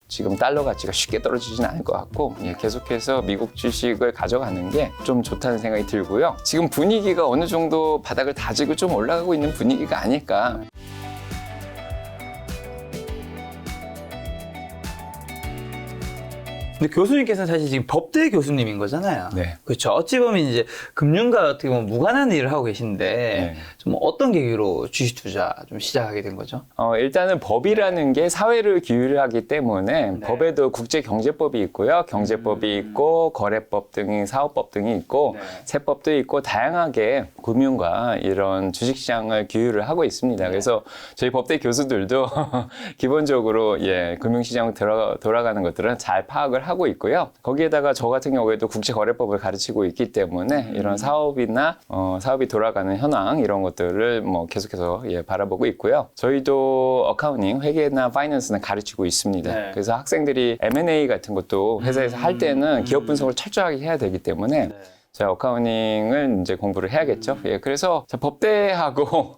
지금 달러 가치가 쉽게 떨어지지는 않을 것 같고 계속해서 미국 주식을 가져가는 게 좀 좋다는 생각이 들고요. 지금 분위기가 어느 정도 바닥을 다지고 좀 올라가고 있는 분위기가 아닐까. 근데 교수님께서는 사실 지금 법대 교수님인 거잖아요. 네. 그렇죠. 어찌 보면 이제 금융과 어떻게 보면 무관한 일을 하고 계신데 네. 좀 어떤 계기로 주식 투자 좀 시작하게 된 거죠? 일단은 법이라는 게 사회를 규율하기 때문에 네. 법에도 국제경제법이 있고요. 경제법이 있고 거래법 등이 사업법 등이 있고 네. 세법도 있고 다양하게 금융과 이런 주식시장을 규율을 하고 있습니다. 네. 그래서 저희 법대 교수들도 기본적으로 금융시장 돌아가는 것들은 잘 파악을 하고 있고요. 거기에다가 저 같은 경우에도 국제거래법을 가르치고 있기 때문에 이런 사업이나 사업이 돌아가는 현황 이런 것들을 뭐 계속해서 바라보고 있고요. 저희도 어카운팅, 회계나 파이낸스는 가르치고 있습니다. 네. 그래서 학생들이 M&A 같은 것도 회사에서 할 때는 기업 분석을 철저하게 해야 되기 때문에 네. 제가 어카운팅을 이제 공부를 해야겠죠. 그래서 법대하고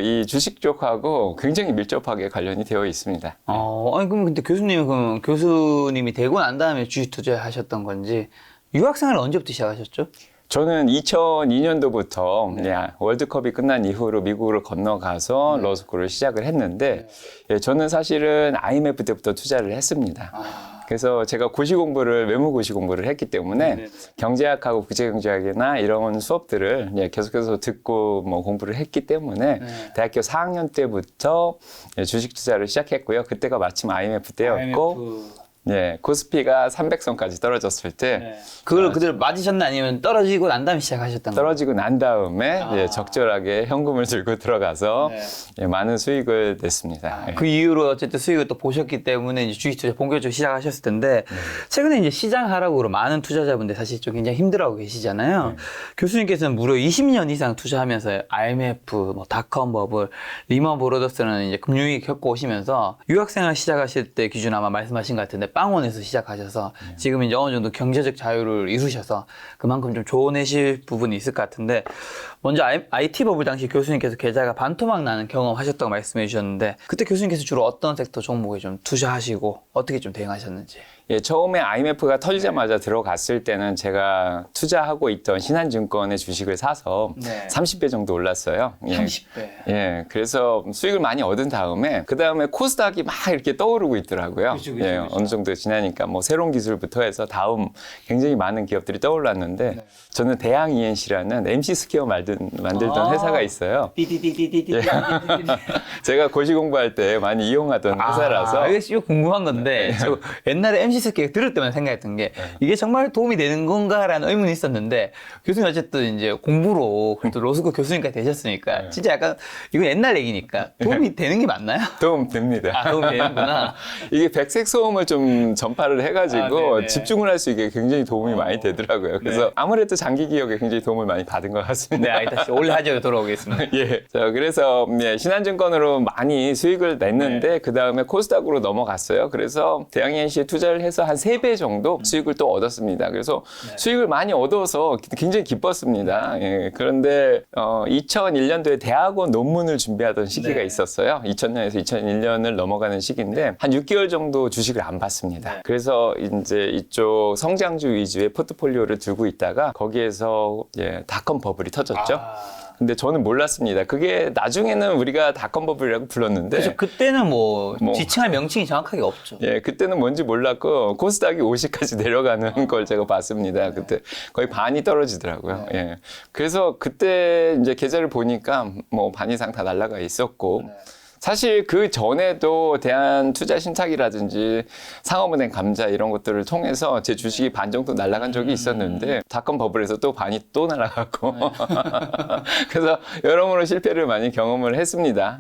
이 주식 쪽하고 굉장히 밀접하게 관련이 되어 있습니다. 아니 그럼 근데 교수님이 되고 난 다음에 주식 투자하셨던 건지 유학생활 언제부터 시작하셨죠? 저는 2002년도부터 월드컵이 끝난 이후로 미국으로 건너가서 러스쿨을 시작을 했는데 저는 사실은 IMF 때부터 투자를 했습니다. 그래서 제가 외무 고시 공부를 했기 때문에 경제학하고 국제경제학이나 이런 수업들을 계속해서 듣고 공부를 했기 때문에 대학교 4학년 때부터 주식 투자를 시작했고요. 그때가 마침 IMF 때였고 코스피가 300선까지 떨어졌을 때 그걸 그대로 맞으셨나 아니면 떨어지고 난 다음에 시작하셨던 거예요? 떨어지고 난 다음에 적절하게 현금을 들고 들어가서 많은 수익을 냈습니다. 그 이후로 어쨌든 수익을 또 보셨기 때문에 이제 주식 투자 본격적으로 시작하셨을 텐데 최근에 이제 시장 하락으로 많은 투자자분들 사실 좀 굉장히 힘들어하고 계시잖아요. 교수님께서는 무려 20년 이상 투자하면서 IMF, 닷컴 버블, 리먼 브로더스는 이제 금융위기 겪고 오시면서 유학생활 시작하실 때 기준 아마 말씀하신 것 같은데 빵원에서 시작하셔서 지금 이제 어느 정도 경제적 자유를 이루셔서 그만큼 좀 조언하실 부분이 있을 것 같은데 먼저 IT 버블 당시 교수님께서 계좌가 반토막 나는 경험하셨다고 말씀해 주셨는데 그때 교수님께서 주로 어떤 섹터 종목에 좀 투자하시고 어떻게 좀 대응하셨는지. 처음에 IMF가 터지자마자 들어갔을 때는 제가 투자하고 있던 신한증권의 주식을 사서 30배 정도 올랐어요. 30배. 그래서 수익을 많이 얻은 다음에 그 다음에 코스닥이 막 이렇게 떠오르고 있더라고요. 그쵸. 어느 정도 지나니까 새로운 기술부터 해서 다음 굉장히 많은 기업들이 떠올랐는데 저는 대양 ENC라는 MC 스퀘어 만들던 회사가 있어요. 제가 고시 공부할 때 많이 이용하던 회사라서. 이거 궁금한 건데 저 옛날에 MC 스퀘어 들을 때만 생각했던 게 이게 정말 도움이 되는 건가라는 의문이 있었는데 교수님 어쨌든 이제 공부로 그래도 로스쿨 교수님까지 되셨으니까 진짜 약간 이거 옛날 얘기니까 도움이 되는 게 맞나요? 도움 됩니다. 도움이 되는구나. 이게 백색 소음을 좀 전파를 해가지고 집중을 할 수 있게 굉장히 도움이 많이 되더라고요. 그래서 아무래도 장기 기억에 굉장히 도움을 많이 받은 것 같습니다. 다시 원래 하자로 돌아오겠습니다. 자, 그래서 신한증권으로 많이 수익을 냈는데 그 다음에 코스닥으로 넘어갔어요. 그래서 대양 ENC에 투자를 해서 한 3배 정도 수익을 또 얻었습니다. 그래서 수익을 많이 얻어서 굉장히 기뻤습니다. 그런데 2001년도에 대학원 논문을 준비하던 시기가 있었어요. 2000년에서 2001년을 넘어가는 시기인데 한 6개월 정도 주식을 안 봤습니다. 그래서 이제 이쪽 성장주 위주의 포트폴리오를 들고 있다가 거기에서 닷컴 버블이 터졌죠. 근데 저는 몰랐습니다. 그게 나중에는 우리가 닷컴 버블이라고 불렀는데. 그래서 그때는 지칭할 명칭이 정확하게 없죠. 그때는 뭔지 몰랐고 코스닥이 50까지 내려가는 걸 제가 봤습니다. 그때 거의 반이 떨어지더라고요. 그래서 그때 이제 계좌를 보니까 반 이상 다 날라가 있었고. 사실 그 전에도 대한투자신탁이라든지 상업은행 감자 이런 것들을 통해서 제 주식이 반 정도 날아간 적이 있었는데 닷컴 버블에서 또 반이 또 날아갔고 그래서 여러모로 실패를 많이 경험을 했습니다.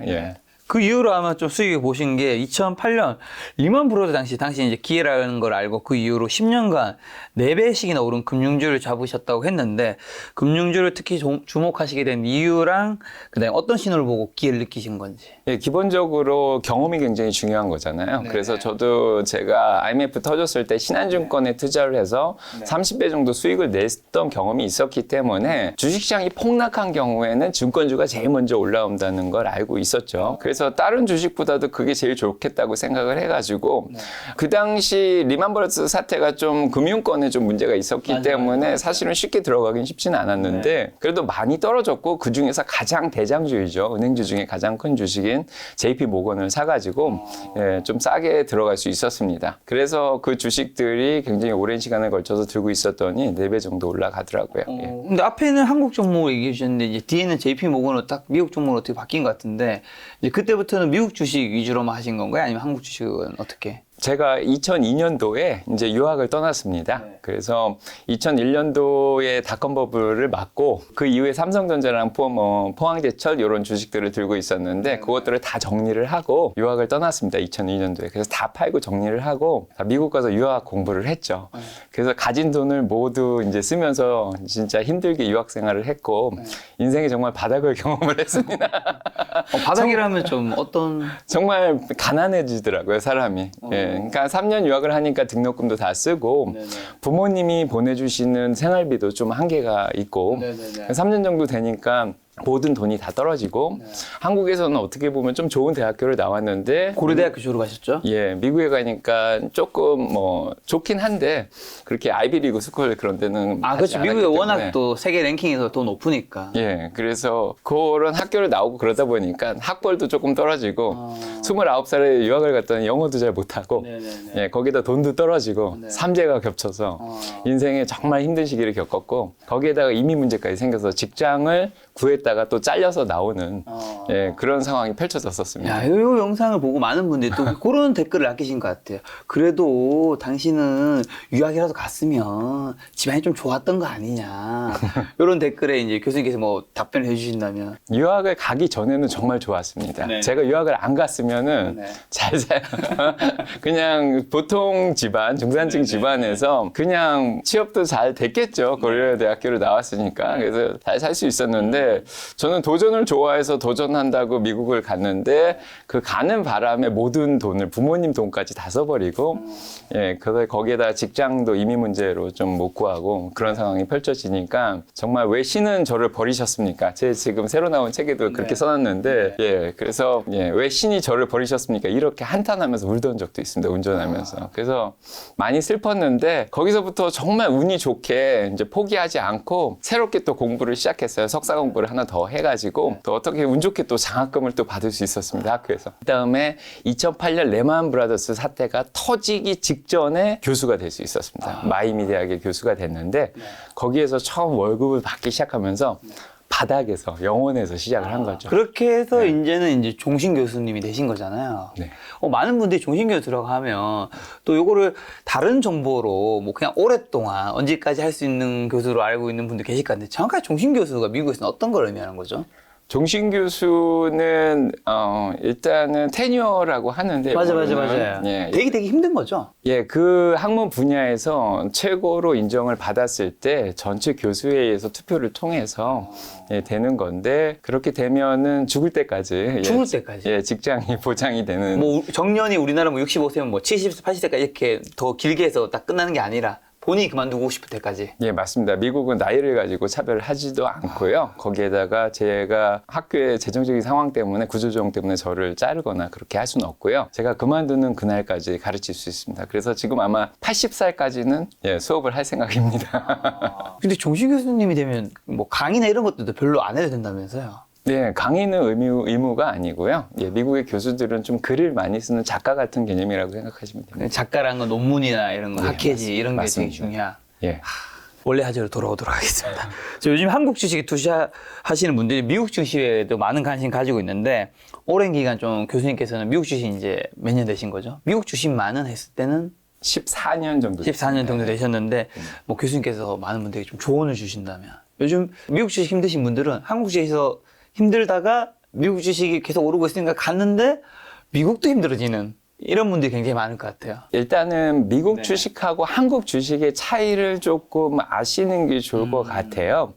그 이후로 아마 좀 수익을 보신 게 2008년 리먼 브로더스 당시 이제 기회라는 걸 알고 그 이후로 10년간 4배씩이나 오른 금융주를 잡으셨다고 했는데 금융주를 특히 주목하시게 된 이유랑 그다음에 어떤 신호를 보고 기회를 느끼신 건지. 기본적으로 경험이 굉장히 중요한 거잖아요. 그래서 저도 제가 IMF 터졌을 때 신한증권에 투자를 해서 30배 정도 수익을 냈던 경험이 있었기 때문에 주식시장이 폭락한 경우에는 증권주가 제일 먼저 올라온다는 걸 알고 있었죠. 그래서 그래서 다른 주식보다도 그게 제일 좋겠다고 생각을 해가지고 그 당시 리만 브라더스 사태가 좀 금융권에 좀 문제가 있었기 때문에 사실은 쉽게 들어가긴 쉽지는 않았는데 그래도 많이 떨어졌고 그 중에서 가장 대장주이죠. 은행주 중에 가장 큰 주식인 JP 모건을 사가지고 예, 좀 싸게 들어갈 수 있었습니다. 그래서 그 주식들이 굉장히 오랜 시간을 걸쳐서 들고 있었더니 4배 정도 올라가더라고요. 예. 근데 앞에는 한국 종목을 얘기해 주셨는데 이제 뒤에는 JP 모건으로 딱 미국 종목으로 어떻게 바뀐 것 같은데 이제 그때부터는 미국 주식 위주로만 하신 건가요? 아니면 한국 주식은 어떻게? 제가 2002년도에 이제 유학을 떠났습니다. 그래서 2001년도에 닷컴 버블을 맞고 그 이후에 삼성전자랑 포항제철 이런 주식들을 들고 있었는데 그것들을 다 정리를 하고 유학을 떠났습니다. 2002년도에. 그래서 다 팔고 정리를 하고 다 미국 가서 유학 공부를 했죠. 그래서 가진 돈을 모두 이제 쓰면서 진짜 힘들게 유학 생활을 했고 인생에 정말 바닥을 경험을 했습니다. 바닥이라면 좀 어떤? 정말 가난해지더라고요, 사람이. 예, 그러니까 3년 유학을 하니까 등록금도 다 쓰고 부모님이 보내주시는 생활비도 좀 한계가 있고 3년 정도 되니까 모든 돈이 다 떨어지고 한국에서는 어떻게 보면 좀 좋은 대학교를 나왔는데 고려대학교 주로 가셨죠? 예, 미국에 가니까 조금 뭐 좋긴 한데 그렇게 아이비리그 스쿨 그런 데는 그렇죠. 미국에 않았기 워낙 때문에. 또 세계 랭킹에서 더 높으니까. 예, 그래서 그런 학교를 나오고 그러다 보니까 학벌도 조금 떨어지고 29살에 유학을 갔더니 영어도 잘 못하고 예, 거기다 돈도 떨어지고 삼재가 겹쳐서 인생에 정말 힘든 시기를 겪었고 거기에다가 이민 문제까지 생겨서 직장을 구했다가 또 잘려서 나오는 예, 그런 상황이 펼쳐졌었습니다. 야, 이 영상을 보고 많은 분들이 또 그런 댓글을 남기신 것 같아요. 그래도 당신은 유학이라도 갔으면 집안이 좀 좋았던 거 아니냐. 이런 댓글에 이제 교수님께서 뭐 답변을 해주신다면. 유학을 가기 전에는 정말 좋았습니다. 네. 제가 유학을 안 갔으면은 잘 살, 그냥 보통 집안, 중산층 집안에서 그냥 취업도 잘 됐겠죠. 고려대학교를 나왔으니까. 그래서 잘 살 수 있었는데 저는 도전을 좋아해서 도전한다고 미국을 갔는데 그 가는 바람에 모든 돈을 부모님 돈까지 다 써버리고 예, 거기에다 직장도 이민 문제로 좀 못 구하고 그런 상황이 펼쳐지니까 정말 왜 신은 저를 버리셨습니까? 제 지금 새로 나온 책에도 그렇게 써놨는데 예, 그래서 예, 왜 신이 저를 버리셨습니까? 이렇게 한탄하면서 울던 적도 있습니다. 운전하면서. 그래서 많이 슬펐는데 거기서부터 정말 운이 좋게 이제 포기하지 않고 새롭게 또 공부를 시작했어요. 석사 공부를 하나 더 해가지고 또 어떻게 운 좋게 또 장학금을 또 받을 수 있었습니다. 학교에서. 그다음에 2008년 레만 브라더스 사태가 터지기 직전에 교수가 될 수 있었습니다. 마이미 대학의 교수가 됐는데 거기에서 처음 월급을 받기 시작하면서 바닥에서 영원에서 시작을 한 거죠. 그렇게 해서 이제는 이제 종신 교수님이 되신 거잖아요. 네. 많은 분들이 종신 교수라고 하면 또 요거를 다른 정보로 뭐 그냥 오랫동안 언제까지 할 수 있는 교수로 알고 있는 분도 계실 것 같은데 정확하게 종신 교수가 미국에서는 어떤 걸 의미하는 거죠? 종신 교수는 일단은 테뉴어라고 하는데 맞아요. 예, 되게 힘든 거죠. 예, 그 학문 분야에서 최고로 인정을 받았을 때 전체 교수회의에서 투표를 통해서 예, 되는 건데 그렇게 되면은 죽을 때까지 죽을 때까지. 예, 직장이 보장이 되는 뭐 정년이 우리나라 뭐 65세면 뭐 70세, 80세까지 이렇게 더 길게 해서 딱 끝나는 게 아니라 본인이 그만두고 싶을 때까지. 예, 맞습니다. 미국은 나이를 가지고 차별을 하지도 않고요. 거기에다가 제가 학교의 재정적인 상황 때문에 구조조정 때문에 저를 자르거나 그렇게 할 수는 없고요. 제가 그만두는 그날까지 가르칠 수 있습니다. 그래서 지금 아마 80살까지는 예, 수업을 할 생각입니다. 근데 종신 교수님이 되면 뭐 강의나 이런 것들도 별로 안 해도 된다면서요? 네, 강의는 의무가 아니고요. 예, 미국의 교수들은 좀 글을 많이 쓰는 작가 같은 개념이라고 생각하시면 됩니다. 작가라는 건 논문이나 이런 거, 네, 학회지 이런 게 되게 맞습니다. 중요한. 예. 원래 하제로 돌아오도록 하겠습니다. 요즘 한국 주식에 투자하시는 분들이 미국 주식에도 많은 관심 가지고 있는데 오랜 기간 좀 교수님께서는 미국 주식 이제 몇 년 되신 거죠? 미국 주식만은 했을 때는 14년 정도. 14년 정도 되셨는데 뭐 교수님께서 많은 분들에게 좀 조언을 주신다면 요즘 미국 주식 힘드신 분들은 한국 주식에서 힘들다가 미국 주식이 계속 오르고 있으니까 갔는데 미국도 힘들어지는 이런 분들이 굉장히 많을 것 같아요. 일단은 미국 네. 주식하고 한국 주식의 차이를 조금 아시는 게 좋을 것 같아요.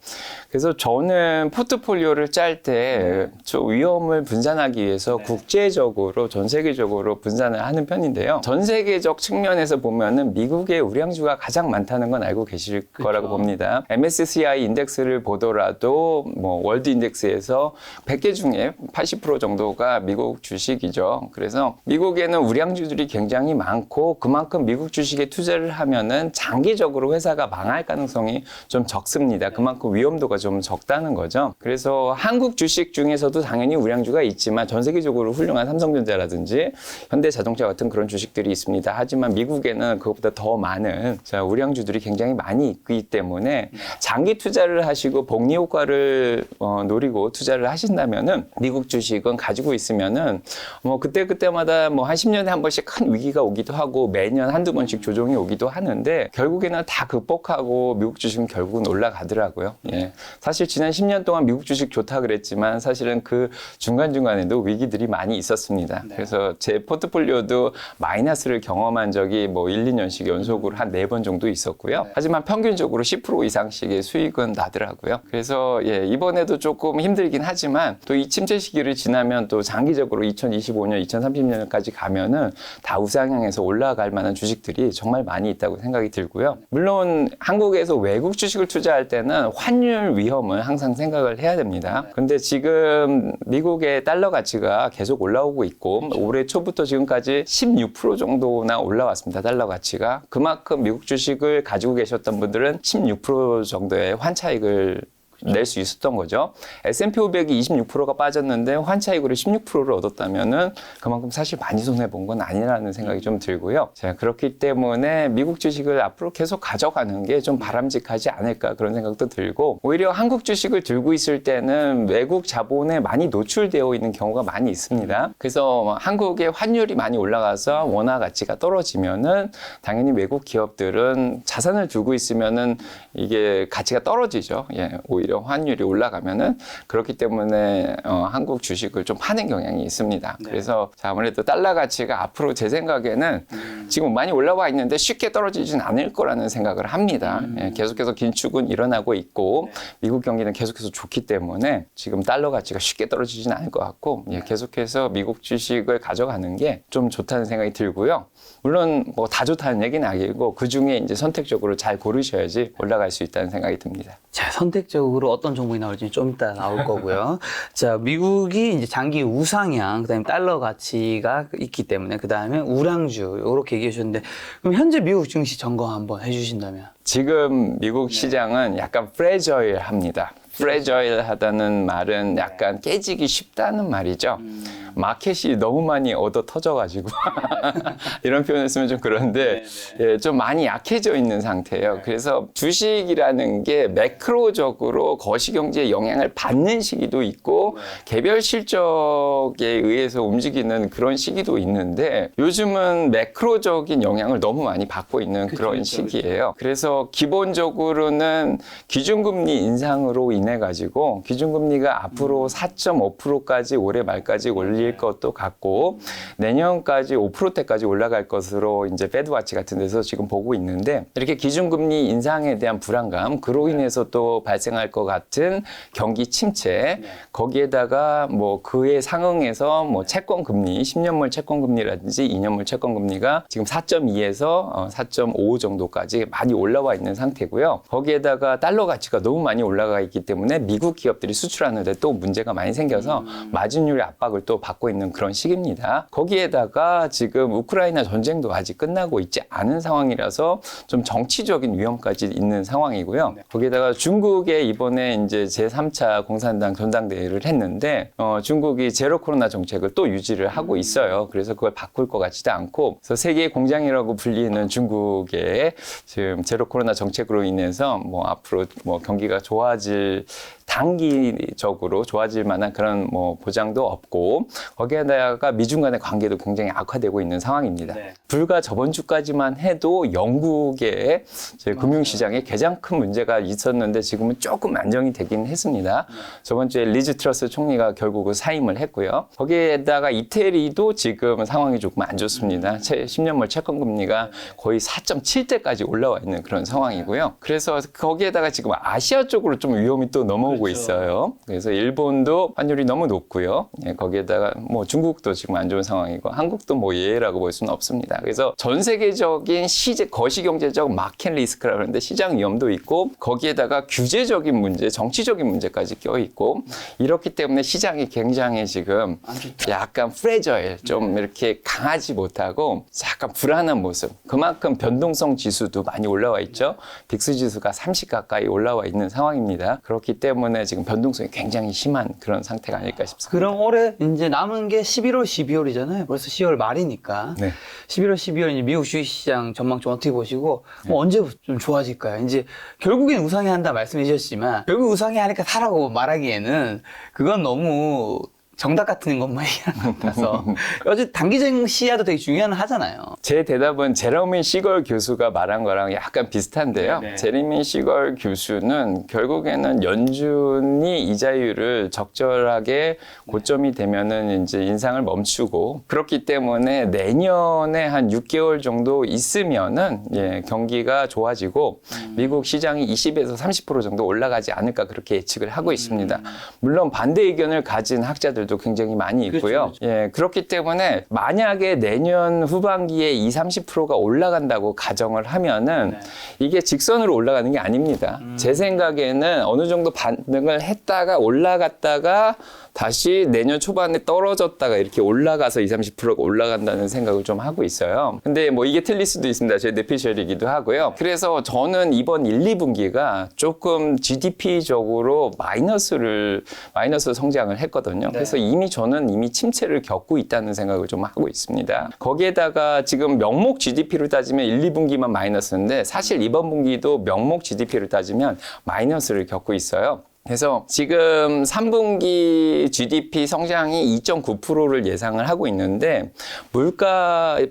그래서 저는 포트폴리오를 짤 때 좀 위험을 분산하기 위해서 국제적으로 전 세계적으로 분산을 하는 편인데요. 전 세계적 측면에서 보면은 미국의 우량주가 가장 많다는 건 알고 계실 거라고 봅니다. MSCI 인덱스를 보더라도 뭐 월드 인덱스에서 100개 중에 80% 정도가 미국 주식이죠. 그래서 미국에는 우량주들이 굉장히 많고 그만큼 미국 주식에 투자를 하면은 장기적으로 회사가 망할 가능성이 좀 적습니다. 그만큼 위험도가 좀 적다는 거죠. 그래서 한국 주식 중에서도 당연히 우량주가 있지만 전 세계적으로 훌륭한 삼성전자라든지 현대자동차 같은 그런 주식들이 있습니다. 하지만 미국에는 그것보다 더 많은 우량주들이 굉장히 많이 있기 때문에 장기 투자를 하시고 복리 효과를 노리고 투자를 하신다면은 미국 주식은 가지고 있으면은 뭐 그때마다 뭐 한 10년에 한 번씩 큰 위기가 오기도 하고 매년 한두 번씩 조정이 오기도 하는데 결국에는 다 극복하고 미국 주식은 결국은 올라가더라고요. 예. 사실 지난 10년 동안 미국 주식 좋다 그랬지만 사실은 그 중간중간에도 위기들이 많이 있었습니다. 그래서 제 포트폴리오도 마이너스를 경험한 적이 뭐 1, 2년씩 연속으로 한 4번 정도 있었고요. 하지만 평균적으로 10% 이상씩의 수익은 나더라고요. 그래서 예, 이번에도 조금 힘들긴 하지만 또 이 침체 시기를 지나면 또 장기적으로 2025년, 2030년까지 가면은 다 우상향해서 올라갈 만한 주식들이 정말 많이 있다고 생각이 들고요. 물론 한국에서 외국 주식을 투자할 때는 환율 위험을 항상 생각을 해야 됩니다. 근데 지금 미국의 달러 가치가 계속 올라오고 있고 올해 초부터 지금까지 16% 정도나 올라왔습니다. 달러 가치가. 그만큼 미국 주식을 가지고 계셨던 분들은 16% 정도의 환차익을 낼 수 있었던 거죠. S&P 500이 26%가 빠졌는데 환차익으로 16%를 얻었다면은 그만큼 사실 많이 손해본 건 아니라는 생각이 좀 들고요. 자, 그렇기 때문에 미국 주식을 앞으로 계속 가져가는 게 좀 바람직하지 않을까 그런 생각도 들고 오히려 한국 주식을 들고 있을 때는 외국 자본에 많이 노출되어 있는 경우가 많이 있습니다. 그래서 한국의 환율이 많이 올라가서 원화 가치가 떨어지면은 당연히 외국 기업들은 자산을 두고 있으면은 이게 가치가 떨어지죠. 예, 오히려 환율이 올라가면은 그렇기 때문에 한국 주식을 좀 파는 경향이 있습니다. 그래서 아무래도 달러 가치가 앞으로 제 생각에는 지금 많이 올라와 있는데 쉽게 떨어지진 않을 거라는 생각을 합니다. 예, 계속해서 긴축은 일어나고 있고 미국 경기는 계속해서 좋기 때문에 지금 달러 가치가 쉽게 떨어지진 않을 것 같고 예, 계속해서 미국 주식을 가져가는 게 좀 좋다는 생각이 들고요. 물론 뭐 다 좋다는 얘기는 아니고 그 중에 이제 선택적으로 잘 고르셔야지 올라갈 수 있다는 생각이 듭니다. 자, 선택적으로 어떤 종목이 나올지 좀 이따 나올 거고요. 자, 미국이 이제 장기 우상향, 그다음에 달러 가치가 있기 때문에 그다음에 우량주 이렇게 얘기해 주셨는데 그럼 현재 미국 증시 점검 한번 해주신다면? 지금 미국 시장은 약간 프레저일합니다. 프레저일하다는 말은 약간 깨지기 쉽다는 말이죠. 마켓이 너무 많이 얻어 터져가지고 이런 표현을 쓰면 좀 그런데 예, 좀 많이 약해져 있는 상태예요. 그래서 주식이라는 게 매크로적으로 거시경제에 영향을 받는 시기도 있고 개별 실적에 의해서 움직이는 그런 시기도 있는데 요즘은 매크로적인 영향을 너무 많이 받고 있는 그런 시기예요. 그래서 기본적으로는 기준금리 인상으로 인해 가지고 기준금리가 앞으로 4.5%까지 올해 말까지 올릴 것도 같고 내년까지 5%대까지 올라갈 것으로 이제 페드와치 같은 데서 지금 보고 있는데 이렇게 기준금리 인상에 대한 불안감 그로 인해서 또 발생할 것 같은 경기 침체 거기에다가 뭐 그에 상응해서 뭐 채권금리 10년물 채권금리라든지 2년물 채권금리가 지금 4.2에서 4.5 정도까지 많이 올라와 있는 상태고요. 거기에다가 달러 가치가 너무 많이 올라가 있기 때문에 미국 기업들이 수출하는데 또 문제가 많이 생겨서 마진율의 압박을 또 받고 있는 그런 시기입니다. 거기에다가 지금 우크라이나 전쟁도 아직 끝나고 있지 않은 상황이라서 좀 정치적인 위험까지 있는 상황이고요. 거기에다가 중국에 이번에 이제 제3차 공산당 전당대회를 했는데 중국이 제로 코로나 정책을 또 유지를 하고 있어요. 그래서 그걸 바꿀 것 같지도 않고 그래서 세계의 공장이라고 불리는 중국의 지금 제로 코로나 정책으로 인해서 뭐 앞으로 뭐 경기가 좋아질 단기적으로 좋아질 만한 그런 뭐 보장도 없고 거기에다가 미중 간의 관계도 굉장히 악화되고 있는 상황입니다. 네. 불과 저번 주까지만 해도 영국의 금융시장에 가장 큰 문제가 있었는데 지금은 조금 안정이 되긴 했습니다. 저번 주에 리즈 트러스 총리가 결국은 사임을 했고요. 거기에다가 이태리도 지금 상황이 조금 안 좋습니다. 10년물 채권금리가 거의 4.7대까지 올라와 있는 그런 상황이고요. 그래서 거기에다가 지금 아시아 쪽으로 좀 위험이 또 넘어오고 있어요. 그래서 일본도 환율이 너무 높고요. 예, 거기에다가 뭐 중국도 지금 안 좋은 상황이고 한국도 뭐 예외라고 볼 수는 없습니다. 그래서 전 세계적인 거시경제적 마켓 리스크라 그러는데 시장 위험도 있고 거기에다가 규제적인 문제, 정치적인 문제까지 껴있고 이렇기 때문에 시장이 굉장히 지금 약간 프레저일, 좀 이렇게 강하지 못하고 약간 불안한 모습. 그만큼 변동성 지수도 많이 올라와 있죠. 빅스 지수가 30 가까이 올라와 있는 상황입니다. 그렇기 때문에 지금 변동성이 굉장히 심한 그런 상태가 아닐까 싶습니다. 그럼 올해 이제 남은 게 11월, 12월이잖아요. 벌써 10월 말이니까. 네. 11월, 12월 이제 미국 주식시장 전망 좀 어떻게 보시고 뭐 언제부터 좀 좋아질까요? 이제 결국엔 우상이 한다 말씀해 주셨지만 결국 우상이 하니까 사라고 말하기에는 그건 너무 정답 같은 것만 얘기하는 것 같아서 어제 단기적인 시야도 되게 중요한 하잖아요. 제 대답은 제러미 시걸 교수가 말한 거랑 약간 비슷한데요. 네네. 제러미 시걸 교수는 결국에는 연준이 이자율을 적절하게 고점이 되면은 이제 인상을 멈추고 그렇기 때문에 내년에 한 6개월 정도 있으면은 예, 경기가 좋아지고 미국 시장이 20에서 30% 정도 올라가지 않을까 그렇게 예측을 하고 있습니다. 물론 반대 의견을 가진 학자들도 굉장히 많이 있고요. 그렇죠. 예, 그렇기 때문에 만약에 내년 후반기에 30%가 올라간다고 가정을 하면은 이게 직선으로 올라가는 게 아닙니다. 제 생각에는 어느 정도 반등을 했다가 올라갔다가 다시 내년 초반에 떨어졌다가 이렇게 올라가서 30%가 올라간다는 생각을 좀 하고 있어요. 근데 뭐 이게 틀릴 수도 있습니다. 제 뇌피셜이기도 하고요. 그래서 저는 이번 1, 2분기가 조금 GDP적으로 마이너스 성장을 했거든요. 그래서 저는 이미 침체를 겪고 있다는 생각을 좀 하고 있습니다. 거기에다가 지금 명목 GDP로 따지면 1, 2분기만 마이너스인데 사실 이번 분기도 명목 GDP를 따지면 마이너스를 겪고 있어요. 그래서 지금 3분기 GDP 성장이 2.9%를 예상을 하고 있는데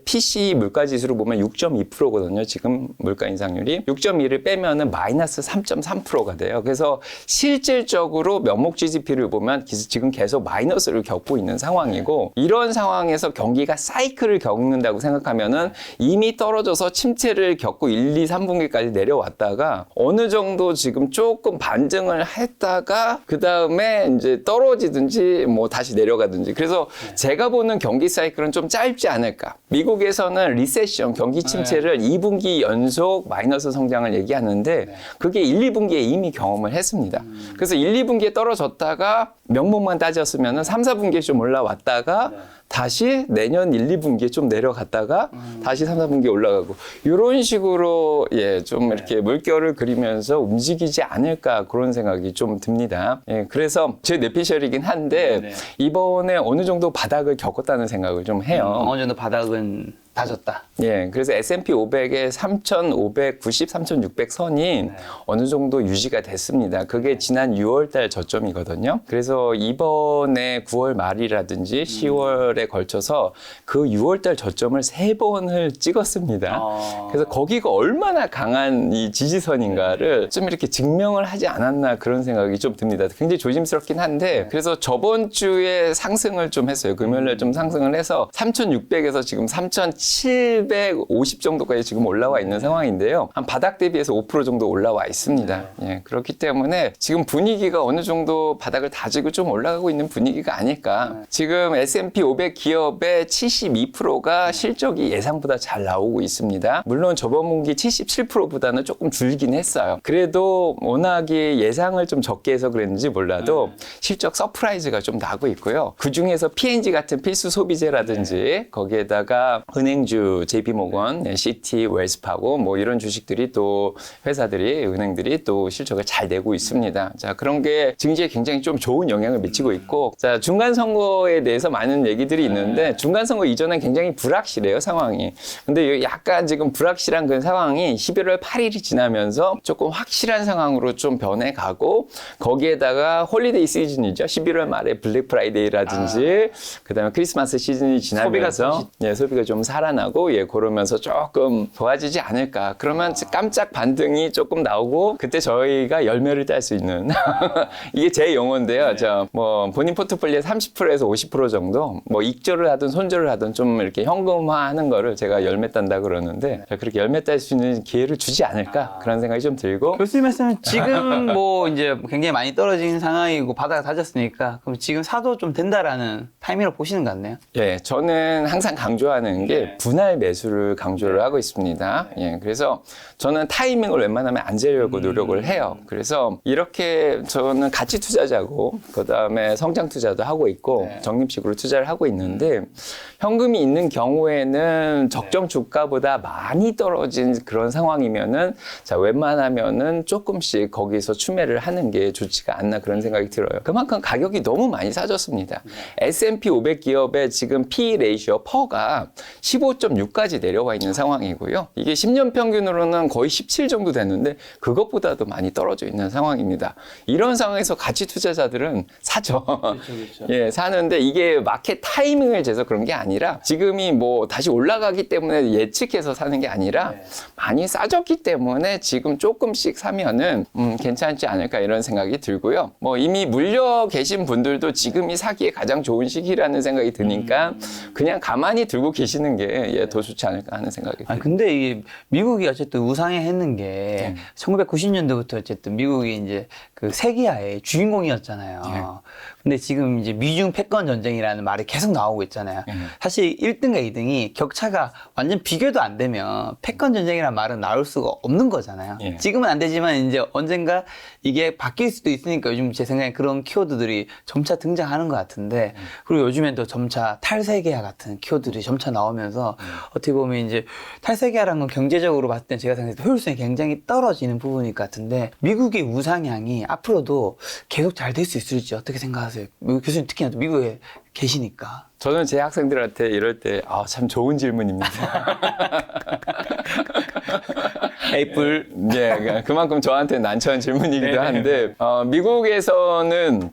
PC 물가 지수로 보면 6.2%거든요. 지금 물가 인상률이 6.2를 빼면은 마이너스 3.3%가 돼요. 그래서 실질적으로 명목 GDP를 보면 지금 계속 마이너스를 겪고 있는 상황이고 이런 상황에서 경기가 사이클을 겪는다고 생각하면은 이미 떨어져서 침체를 겪고 1, 2, 3분기까지 내려왔다가 어느 정도 지금 조금 반등을 했다가 그 다음에 이제 떨어지든지 뭐 다시 내려가든지 그래서 제가 보는 경기 사이클은 좀 짧지 않을까. 미국에서는 리세션 경기 침체를 2분기 연속 마이너스 성장을 얘기하는데 그게 1, 2분기에 이미 경험을 했습니다. 그래서 1, 2분기에 떨어졌다가 명목만 따졌으면 3, 4분기에 좀 올라왔다가 다시 내년 1, 2분기에 좀 내려갔다가 다시 3, 4분기에 올라가고 이런 식으로 예, 좀 이렇게 물결을 그리면서 움직이지 않을까 그런 생각이 좀 듭니다. 예, 그래서 제 뇌피셜이긴 한데 이번에 어느 정도 바닥을 겪었다는 생각을 좀 해요. 어느 정도 바닥은 다졌다. 예, 그래서 S&P 500의 3,590, 3,600 선이 어느 정도 유지가 됐습니다. 그게 지난 6월달 저점이거든요. 그래서 이번에 9월 말이라든지 10월에 걸쳐서 그 6월달 저점을 3번을 찍었습니다. 그래서 거기가 얼마나 강한 이 지지선인가를 좀 이렇게 증명을 하지 않았나 그런 생각이 좀 듭니다. 굉장히 조심스럽긴 한데 그래서 저번 주에 상승을 좀 했어요. 금요일에 좀 상승을 해서 3,600에서 지금 3,750 정도까지 지금 올라와 있는 상황인데요. 한 바닥 대비해서 5% 정도 올라와 있습니다. 예, 그렇기 때문에 지금 분위기가 어느 정도 바닥을 다지고 좀 올라가고 있는 분위기가 아닐까. 지금 S&P 500 기업의 72%가 실적이 예상보다 잘 나오고 있습니다. 물론 저번 분기 77%보다는 조금 줄긴 했어요. 그래도 워낙에 예상을 좀 적게 해서 그랬는지 몰라도 실적 서프라이즈가 좀 나고 있고요. 그중에서 P&G 같은 필수 소비재라든지 거기에다가 은행 은행주 JP모건, 시티, 웰스파고 뭐 이런 주식들이 또 회사들이 은행들이 또 실적을 잘 내고 있습니다. 자, 그런 게 증시에 굉장히 좀 좋은 영향을 미치고 있고, 자, 중간 선거에 대해서 많은 얘기들이 있는데 중간 선거 이전엔 굉장히 불확실해요, 상황이. 근데 약간 지금 불확실한 그 상황이 11월 8일이 지나면서 조금 확실한 상황으로 좀 변해가고, 거기에다가 홀리데이 시즌이죠. 11월 말에 블랙 프라이데이라든지 그다음에 크리스마스 시즌이 지나면서 소비가 좀 살아나고 그러면서 조금 좋아지지 않을까. 그러면 깜짝 반등이 조금 나오고 그때 저희가 열매를 딸 수 있는 이게 제 용어인데요. 뭐 본인 포트폴리오의 30%에서 50% 정도 뭐 익절을 하든 손절을 하든 좀 이렇게 현금화하는 거를 제가 열매 딴다 그러는데, 그렇게 열매 딸 수 있는 기회를 주지 않을까 그런 생각이 좀 들고. 교수님 말씀은 지금 뭐 이제 굉장히 많이 떨어진 상황이고 바닥을 다졌으니까 그럼 지금 사도 좀 된다라는 타이밍으로 보시는 것 같네요. 예, 저는 항상 강조하는 게 분할 매수를 강조를 하고 있습니다. 예, 그래서 저는 타이밍을 웬만하면 안 재려고 노력을 해요. 그래서 이렇게 저는 가치 투자자고 그다음에 성장 투자도 하고 있고 적립식으로 투자를 하고 있는데, 현금이 있는 경우에는 적정 주가보다 많이 떨어진 그런 상황이면은 자, 웬만하면은 조금씩 거기서 추매를 하는 게 좋지가 않나 그런 생각이 들어요. 그만큼 가격이 너무 많이 싸졌습니다. S&P 500 기업의 지금 P 레이시오 퍼가 15.6까지 내려와 있는 상황이고요. 이게 10년 평균으로는 거의 17 정도 됐는데 그것보다도 많이 떨어져 있는 상황입니다. 이런 상황에서 가치 투자자들은 사죠. 그렇죠. 예, 사는데 이게 마켓 타이밍을 재서 그런 게 아니라 지금이 뭐 다시 올라가기 때문에 예측해서 사는 게 아니라 많이 싸졌기 때문에 지금 조금씩 사면은 괜찮지 않을까 이런 생각이 들고요. 뭐 이미 물려 계신 분들도 지금이 사기에 가장 좋은 시기라는 생각이 드니까 그냥 가만히 들고 계시는 게 더 좋지 않을까 하는 생각이 들어요. 아니, 근데 이게 미국이 어쨌든 우상해 했는 게 1990년도부터 어쨌든 미국이 이제 그 세계화의 주인공이었잖아요. 근데 지금 이제 미중 패권 전쟁이라는 말이 계속 나오고 있잖아요. 사실 1등과 2등이 격차가 완전 비교도 안 되면 패권 전쟁이라는 말은 나올 수가 없는 거잖아요. 지금은 안 되지만 이제 언젠가 이게 바뀔 수도 있으니까 요즘 제 생각에 그런 키워드들이 점차 등장하는 것 같은데, 그리고 요즘엔 또 점차 탈세계화 같은 키워드들이 점차 나오면서 어떻게 보면 이제 탈세계화라는 건 경제적으로 봤을 때 제가 생각했을 때 효율성이 굉장히 떨어지는 부분일 것 같은데, 미국의 우상향이 앞으로도 계속 잘 될 수 있을지 어떻게 생각하세요? 교수님 특히나 미국에 계시니까. 저는 제 학생들한테 이럴 때 참 좋은 질문입니다. 애플. 예, 그만큼 저한테 난처한 질문이기도 한데, 미국에서는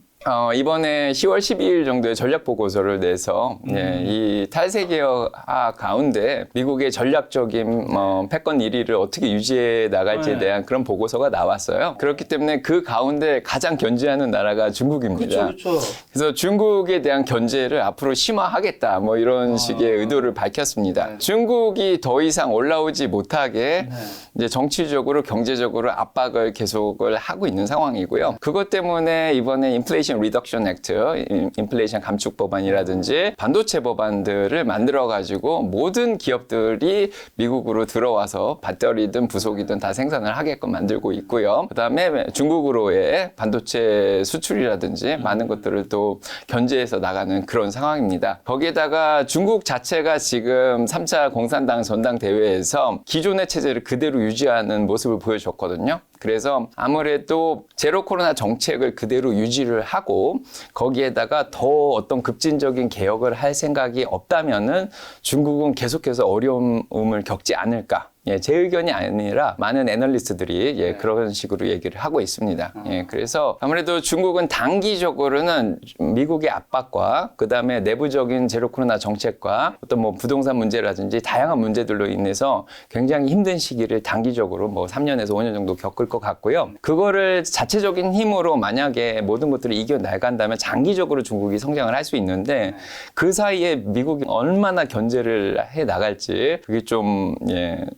이번에 10월 12일 정도에 전략 보고서를 내서 이 탈세계화 가운데 미국의 전략적인 패권 1위를 어떻게 유지해 나갈지에 대한 그런 보고서가 나왔어요. 그렇기 때문에 그 가운데 가장 견제하는 나라가 중국입니다. 그렇죠. 그래서 중국에 대한 견제를 앞으로 심화하겠다 뭐 이런 식의 의도를 밝혔습니다. 중국이 더 이상 올라오지 못하게 이제 정치적으로 경제적으로 압박을 계속을 하고 있는 상황이고요. 그것 때문에 이번에 인플레이션 리덕션 액트, 인플레이션 감축 법안이라든지 반도체 법안들을 만들어 가지고 모든 기업들이 미국으로 들어와서 배터리든 부속이든 다 생산을 하게끔 만들고 있고요. 그다음에 중국으로의 반도체 수출이라든지 많은 것들을 또 견제해서 나가는 그런 상황입니다. 거기에다가 중국 자체가 지금 3차 공산당 전당대회에서 기존의 체제를 그대로 유지하는 모습을 보여줬거든요. 그래서 아무래도 제로 코로나 정책을 그대로 유지를 하고 거기에다가 더 어떤 급진적인 개혁을 할 생각이 없다면은 중국은 계속해서 어려움을 겪지 않을까. 제 의견이 아니라 많은 애널리스트들이 그런 식으로 얘기를 하고 있습니다. 그래서 아무래도 중국은 단기적으로는 미국의 압박과 그다음에 내부적인 제로 코로나 정책과 어떤 뭐 부동산 문제라든지 다양한 문제들로 인해서 굉장히 힘든 시기를 단기적으로 뭐 3년에서 5년 정도 겪을 것 같고요. 그거를 자체적인 힘으로 만약에 모든 것들을 이겨나간다면 장기적으로 중국이 성장을 할 수 있는데 그 사이에 미국이 얼마나 견제를 해 나갈지 그게 좀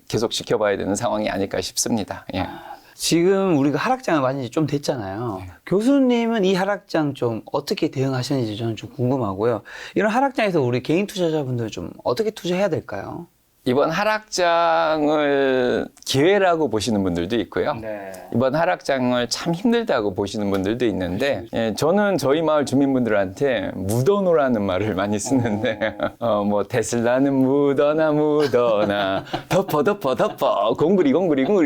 계속 지켜봐야 되는 상황이 아닐까 싶습니다. 지금 우리가 하락장을 맞은 지 좀 됐잖아요. 교수님은 이 하락장 좀 어떻게 대응하시는지 저는 좀 궁금하고요. 이런 하락장에서 우리 개인 투자자분들 좀 어떻게 투자해야 될까요? 이번 하락장을 기회라고 보시는 분들도 있고요. 네. 이번 하락장을 참 힘들다고 보시는 분들도 있는데 예, 저는 저희 마을 주민분들한테 묻어놓으라는 말을 많이 쓰는데 뭐 테슬라는 묻어나 덮어 공구리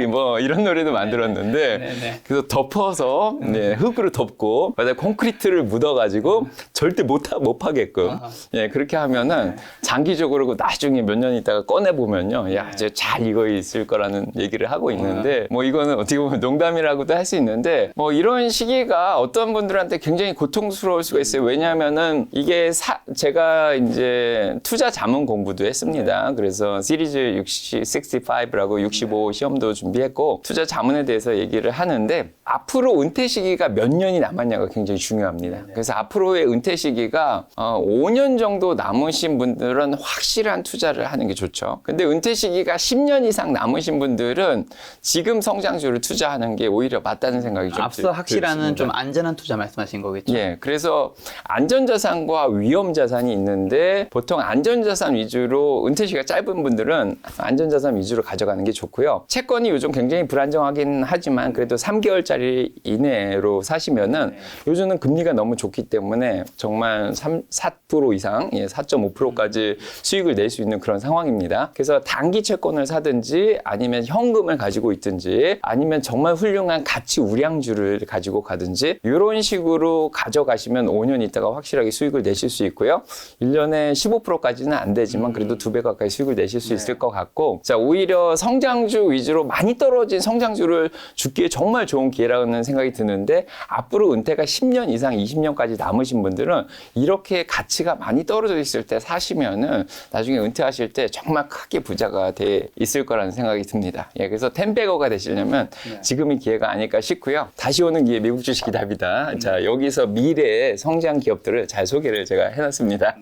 뭐 이런 노래도 만들었는데 네네. 그래서 덮어서 네, 흙으로 덮고 그다음에 콘크리트를 묻어가지고 절대 못 파게끔 예, 그렇게 하면은 장기적으로 나중에 몇 년 있다가 꺼내 보면요, 야 이제 잘 익어 있을 거라는 얘기를 하고 있는데 뭐 이거는 어떻게 보면 농담이라고도 할 수 있는데 뭐 이런 시기가 어떤 분들한테 굉장히 고통스러울 수가 있어요. 왜냐하면은 이게 제가 이제 투자 자문 공부도 했습니다. 그래서 시리즈 65라고 65 시험도 준비했고 투자 자문에 대해서 얘기를 하는데 앞으로 은퇴 시기가 몇 년이 남았냐가 굉장히 중요합니다. 그래서 앞으로의 은퇴 시기가 5년 정도 남으신 분들은 확실한 투자를 하는 게 좋죠. 근데 은퇴 시기가 10년 이상 남으신 분들은 지금 성장주를 투자하는 게 오히려 맞다는 생각이 좀 앞서 확실한 들었습니다. 좀 안전한 투자 말씀하신 거겠죠? 예, 그래서 안전자산과 위험자산이 있는데 보통 안전자산 위주로 은퇴 시기가 짧은 분들은 안전자산 위주로 가져가는 게 좋고요. 채권이 요즘 굉장히 불안정하긴 하지만 그래도 3개월짜리 이내로 사시면은 요즘은 금리가 너무 좋기 때문에 정말 4% 이상, 4.5%까지 수익을 낼 수 있는 그런 상황입니다. 그래서 단기 채권을 사든지 아니면 현금을 가지고 있든지 아니면 정말 훌륭한 가치 우량주를 가지고 가든지 이런 식으로 가져가시면 5년 있다가 확실하게 수익을 내실 수 있고요. 1년에 15%까지는 안 되지만 그래도 2배 가까이 수익을 내실 수 있을 것 같고 자, 오히려 성장주 위주로 많이 떨어진 성장주를 죽기에 정말 좋은 기회라는 생각이 드는데 앞으로 은퇴가 10년 이상 20년까지 남으신 분들은 이렇게 가치가 많이 떨어져 있을 때 사시면은 나중에 은퇴하실 때 정말 크게 부자가 돼 있을 거라는 생각이 듭니다. 예, 그래서 텐베거가 되시려면 지금이 기회가 아닐까 싶고요. 다시 오는 기회 미국 주식이 답이다. 자, 여기서 미래의 성장 기업들을 잘 소개를 제가 해놨습니다.